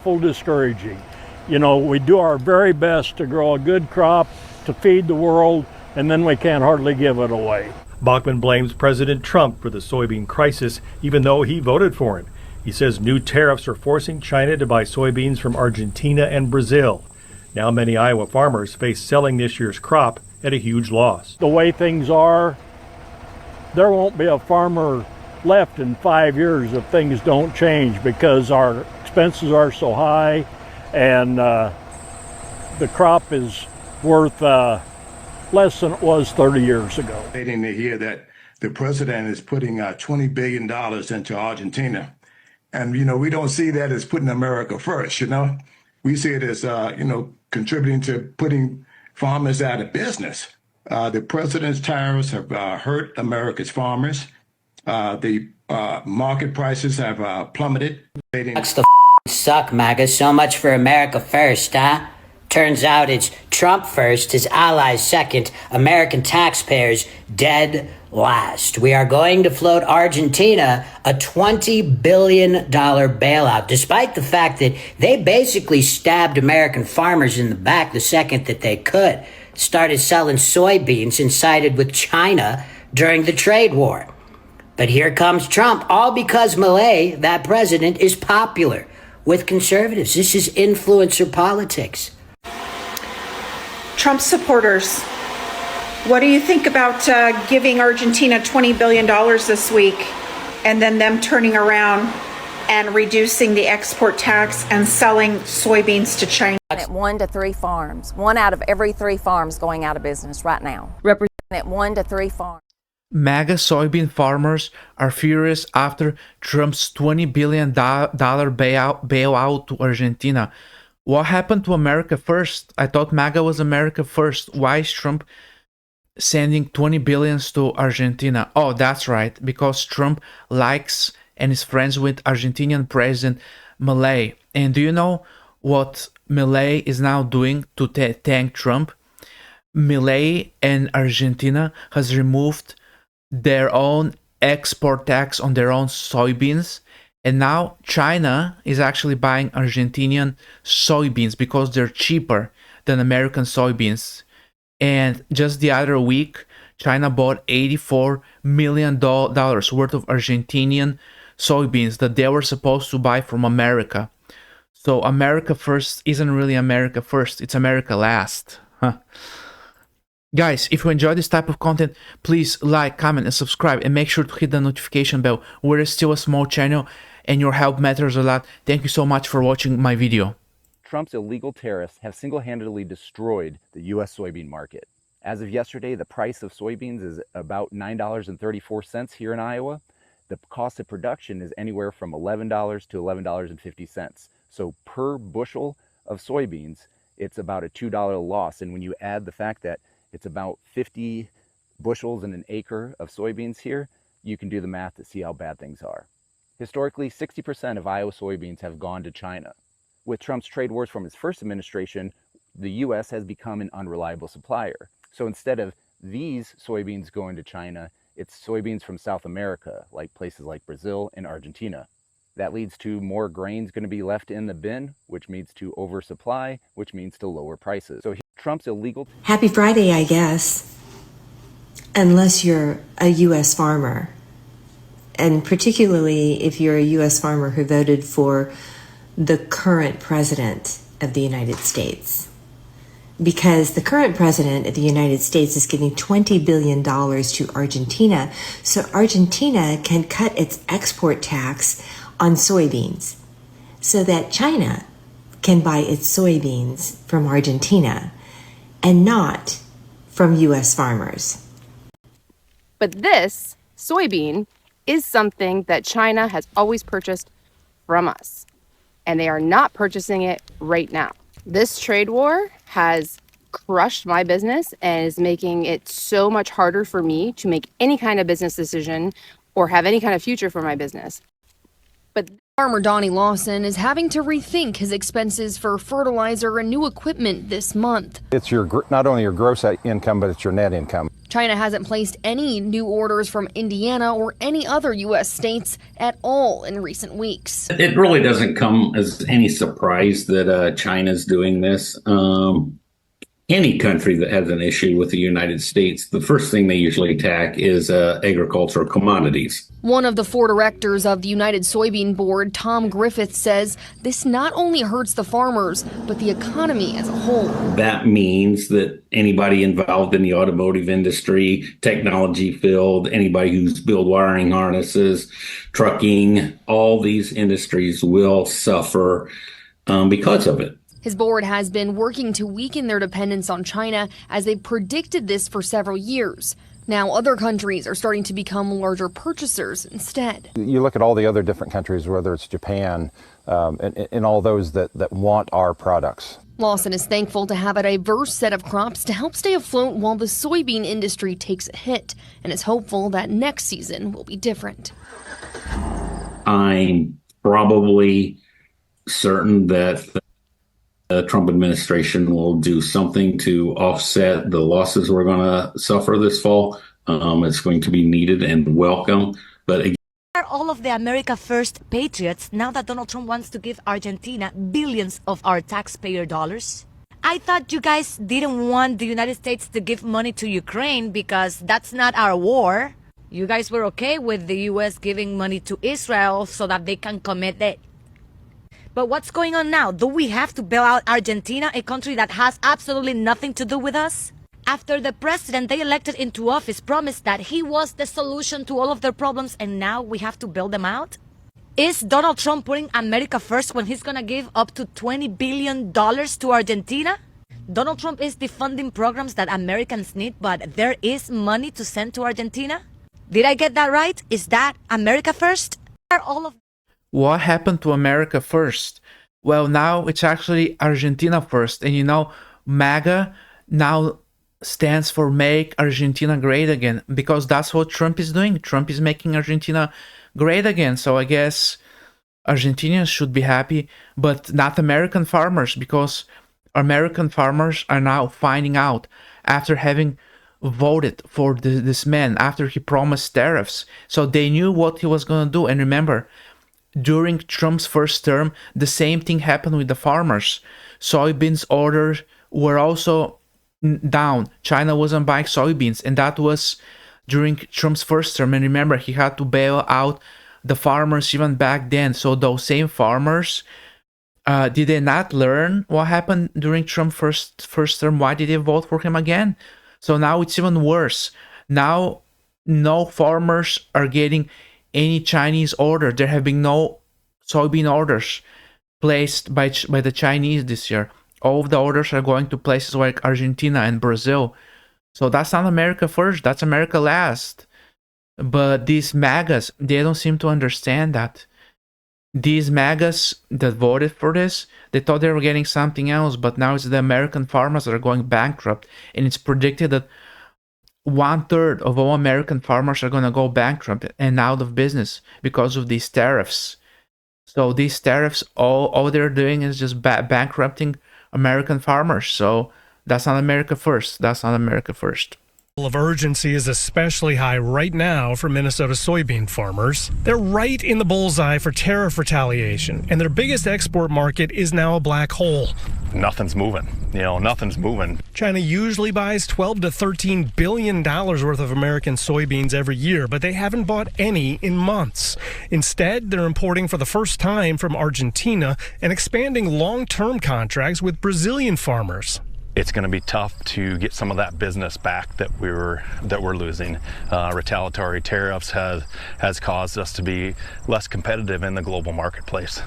Full discouraging. You know, we do our very best to grow a good crop to feed the world, and then we can't hardly give it away. Bachmann blames President Trump for the soybean crisis, even though he voted for him. He says new tariffs are forcing China to buy soybeans from Argentina and Brazil. Now many Iowa farmers face selling this year's crop at a huge loss. The way things are, there won't be a farmer left in 5 years if things don't change, because our expenses are so high and the crop is worth less than it was 30 years ago. Waiting to hear that the president is putting $20 billion into Argentina. And, you know, we don't see that as putting America first, you know. We see it as, contributing to putting farmers out of business. The president's tariffs have hurt America's farmers. The market prices have plummeted. Sucks to suck, MAGA. So much for America first, huh? Turns out it's Trump first, his allies second, American taxpayers dead last. We are going to float Argentina a $20 billion bailout, despite the fact that they basically stabbed American farmers in the back the second that they could, started selling soybeans and sided with China during the trade war. But here comes Trump, all because Milei, that president, is popular with conservatives. This is influencer politics. Trump supporters, what do you think about giving Argentina $20 billion this week and then them turning around and reducing the export tax and selling soybeans to China? At 1 to 3 farms, 1 out of every 3 farms going out of business right now. Representing at 1 to 3 farms. MAGA soybean farmers are furious after Trump's $20 billion bailout to Argentina. What happened to America first? I thought MAGA was America first. Why is Trump sending 20 billions to Argentina? Oh, that's right, because Trump likes and is friends with Argentinian President Milei. And do you know what Milei is now doing to thank Trump? Milei and Argentina has removed their own export tax on their own soybeans, and now China is actually buying Argentinian soybeans because they're cheaper than American soybeans. And just the other week, China bought $84 million worth of Argentinian soybeans that they were supposed to buy from America. So America first isn't really America first, it's America last. Guys, if you enjoy this type of content, please like, comment, and subscribe, and make sure to hit the notification bell. We're still a small channel, and your help matters a lot. Thank you so much for watching my video. Trump's illegal tariffs have single-handedly destroyed the U.S. soybean market. As of yesterday, the price of soybeans is about $9.34 here in Iowa. The cost of production is anywhere from $11 to $11.50. So per bushel of soybeans, it's about a $2 loss. And when you add the fact that it's about 50 bushels in an acre of soybeans here, you can do the math to see how bad things are. Historically, 60% of Iowa soybeans have gone to China. With Trump's trade wars from his first administration, the U.S. has become an unreliable supplier. So instead of these soybeans going to China, it's soybeans from South America, like places like Brazil and Argentina. That leads to more grains going to be left in the bin, which means to oversupply, which means to lower prices. So Trump's illegal... Happy Friday, I guess. Unless you're a U.S. farmer. And particularly if you're a U.S. farmer who voted for the current president of the United States. Because the current president of the United States is giving $20 billion to Argentina, so Argentina can cut its export tax on soybeans so that China can buy its soybeans from Argentina and not from U.S. farmers. But this soybean is something that China has always purchased from us, and they are not purchasing it right now. This trade war has crushed my business and is making it so much harder for me to make any kind of business decision or have any kind of future for my business. But Farmer Donnie Lawson is having to rethink his expenses for fertilizer and new equipment this month. It's not only your gross income, but it's your net income. China hasn't placed any new orders from Indiana or any other U.S. states at all in recent weeks. It really doesn't come as any surprise that China's doing this. Any country that has an issue with the United States, the first thing they usually attack is agricultural commodities. One of the 4 directors of the United Soybean Board, Tom Griffith, says this not only hurts the farmers, but the economy as a whole. That means that anybody involved in the automotive industry, technology field, anybody who's built wiring harnesses, trucking, all these industries will suffer because of it. His board has been working to weaken their dependence on China as they've predicted this for several years. Now other countries are starting to become larger purchasers instead. You look at all the other different countries, whether it's Japan and all those that want our products. Lawson is thankful to have a diverse set of crops to help stay afloat while the soybean industry takes a hit, and is hopeful that next season will be different. I'm probably certain that the Trump administration will do something to offset the losses we're going to suffer this fall. It's going to be needed and welcome. But again, are all of the America First patriots now that Donald Trump wants to give Argentina billions of our taxpayer dollars? I thought you guys didn't want the United States to give money to Ukraine because that's not our war. You guys were okay with the U.S. giving money to Israel so that they can commit it. But what's going on now? Do we have to bail out Argentina, a country that has absolutely nothing to do with us? After the president they elected into office promised that he was the solution to all of their problems, and now we have to bail them out? Is Donald Trump putting America first when he's gonna give up to $20 billion to Argentina? Donald Trump is defunding programs that Americans need, but there is money to send to Argentina? Did I get that right? Is that America first? Are all of What happened to America first? Well, now it's actually Argentina first. And you know, MAGA now stands for Make Argentina Great Again, because that's what Trump is doing. Trump is making Argentina great again. So I guess Argentinians should be happy, but not American farmers, because American farmers are now finding out after having voted for this man, after he promised tariffs. So they knew what he was going to do. And remember, during Trump's first term, the same thing happened with the farmers. Soybeans orders were also down. China wasn't buying soybeans, and that was during Trump's first term. And remember, he had to bail out the farmers even back then. So those same farmers, did they not learn what happened during Trump's first term? Why did they vote for him again? So now it's even worse. Now no farmers are getting any Chinese order. There have been no soybean orders placed by the Chinese this year. All of the orders are going to places like Argentina and Brazil. So that's not America first, that's America last. But these MAGAs, they don't seem to understand that. These MAGAs that voted for this, they thought they were getting something else, but now it's the American farmers that are going bankrupt. And it's predicted that 1/3 of all American farmers are going to go bankrupt and out of business because of these tariffs. So these tariffs, all they're doing is just bankrupting American farmers. So that's not America first. That's not America first. Of urgency is especially high right now for Minnesota soybean farmers. They're right in the bullseye for tariff retaliation, and their biggest export market is now a black hole. Nothing's moving. Nothing's moving. China usually buys $12 to $13 billion worth of American soybeans every year, but they haven't bought any in months. Instead, they're importing for the first time from Argentina and expanding long-term contracts with Brazilian farmers. It's going to be tough to get some of that business back that we're losing. Retaliatory tariffs has caused us to be less competitive in the global marketplace.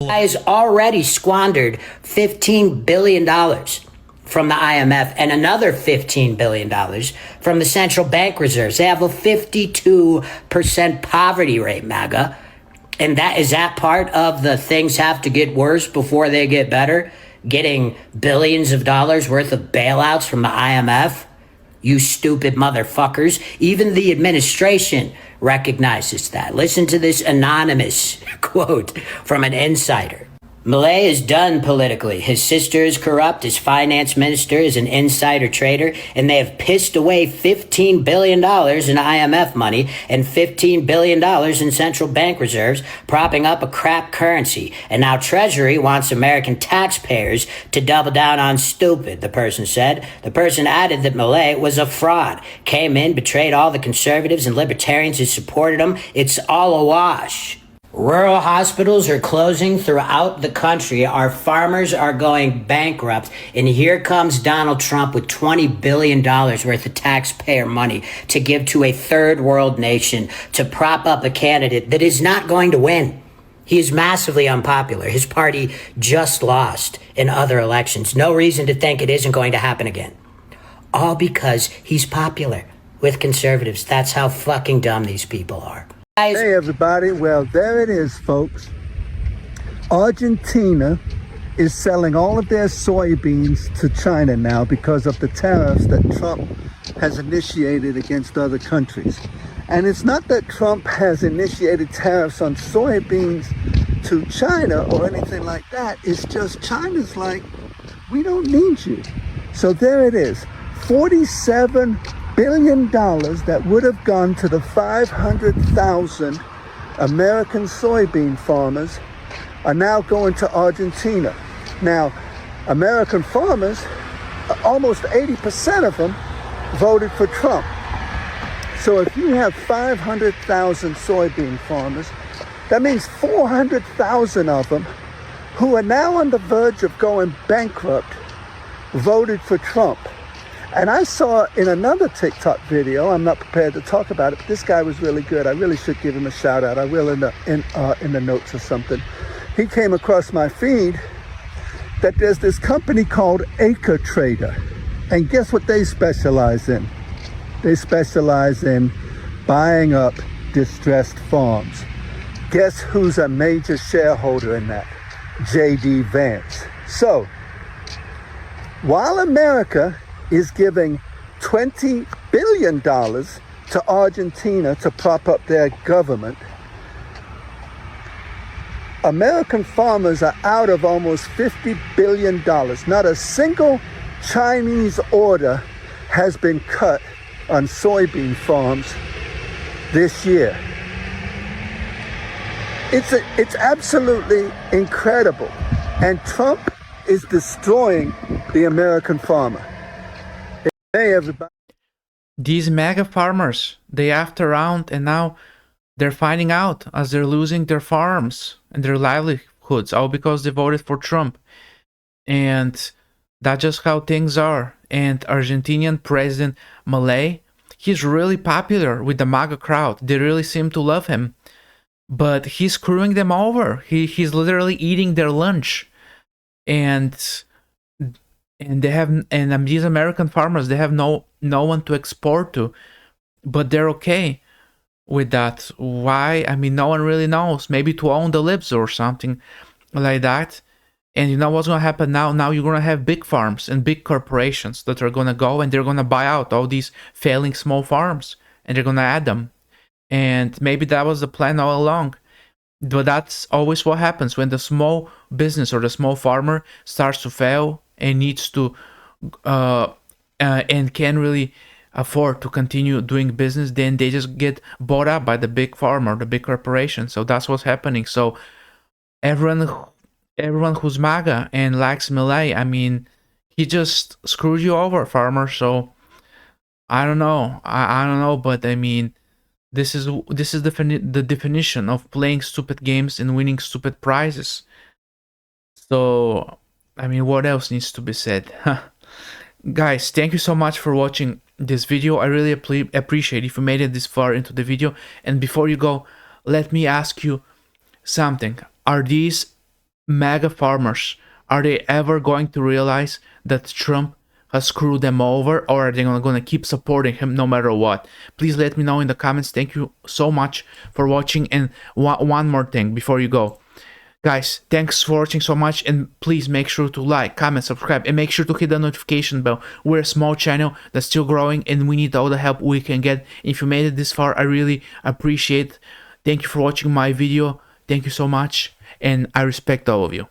Has already squandered $15 billion from the IMF and another $15 billion from the central bank reserves. They have a 52% poverty rate, MAGA. And is that part of the things have to get worse before they get better? Getting billions of dollars worth of bailouts from the IMF? You stupid motherfuckers. Even the administration recognizes that. Listen to this anonymous quote from an insider. Milei is done politically. His sister is corrupt. His finance minister is an insider trader, and they have pissed away $15 billion in IMF money and $15 billion in central bank reserves, propping up a crap currency. And now Treasury wants American taxpayers to double down on stupid, the person said. The person added that Milei was a fraud, came in, betrayed all the conservatives and libertarians who supported him. It's all a wash. Rural hospitals are closing throughout the country. Our farmers are going bankrupt. And here comes Donald Trump with $20 billion worth of taxpayer money to give to a third world nation to prop up a candidate that is not going to win. He is massively unpopular. His party just lost in other elections. No reason to think it isn't going to happen again. All because he's popular with conservatives. That's how fucking dumb these people are. Hey everybody, well there it is folks. Argentina is selling all of their soybeans to China now because of the tariffs that Trump has initiated against other countries. And it's not that Trump has initiated tariffs on soybeans to China or anything like that. It's just China's like, we don't need you. So there it is, $47 billion that would have gone to the 500,000 American soybean farmers are now going to Argentina. Now, American farmers, almost 80% of them voted for Trump. So if you have 500,000 soybean farmers, that means 400,000 of them who are now on the verge of going bankrupt voted for Trump. And I saw in another TikTok video, I'm not prepared to talk about it, but this guy was really good. I really should give him a shout out. I will in the notes or something. He came across my feed that there's this company called Acre Trader. And guess what they specialize in? They specialize in buying up distressed farms. Guess who's a major shareholder in that? J.D. Vance. So, while America is giving $20 billion to Argentina to prop up their government, American farmers are out of almost $50 billion. Not a single Chinese order has been cut on soybean farms this year. It's absolutely incredible. And Trump is destroying the American farmer. Hey everybody. These MAGA farmers, they asked around and now they're finding out as they're losing their farms and their livelihoods, all because they voted for Trump. And that's just how things are. And Argentinian President Milei, he's really popular with the MAGA crowd. They really seem to love him. But he's screwing them over. He's literally eating their lunch. And they have, and these American farmers, they have no one to export to, but they're okay with that. Why? I mean, no one really knows. Maybe to own the libs or something like that. And you know what's gonna happen now? Now you're gonna have big farms and big corporations that are gonna go and they're gonna buy out all these failing small farms and they're gonna add them. And maybe that was the plan all along. But that's always what happens when the small business or the small farmer starts to fail and needs to and can't really afford to continue doing business, then they just get bought up by the big farm or the big corporation. So that's what's happening. So everyone who's MAGA and likes Milei, I mean, he just screwed you over, farmer. So I don't know. I don't know, but I mean, this is the definition of playing stupid games and winning stupid prizes. So I mean, what else needs to be said? Guys, thank you so much for watching this video. I really appreciate if you made it this far into the video. And before you go, let me ask you something. Are these MAGA farmers, are they ever going to realize that Trump has screwed them over, or are they going to keep supporting him no matter what? Please let me know in the comments. Thank you so much for watching. And one more thing before you go. Guys, thanks for watching so much, and please make sure to like, comment, subscribe, and make sure to hit the notification bell. We're a small channel that's still growing, and we need all the help we can get. If you made it this far, I really appreciate it. Thank you for watching my video. Thank you so much, and I respect all of you.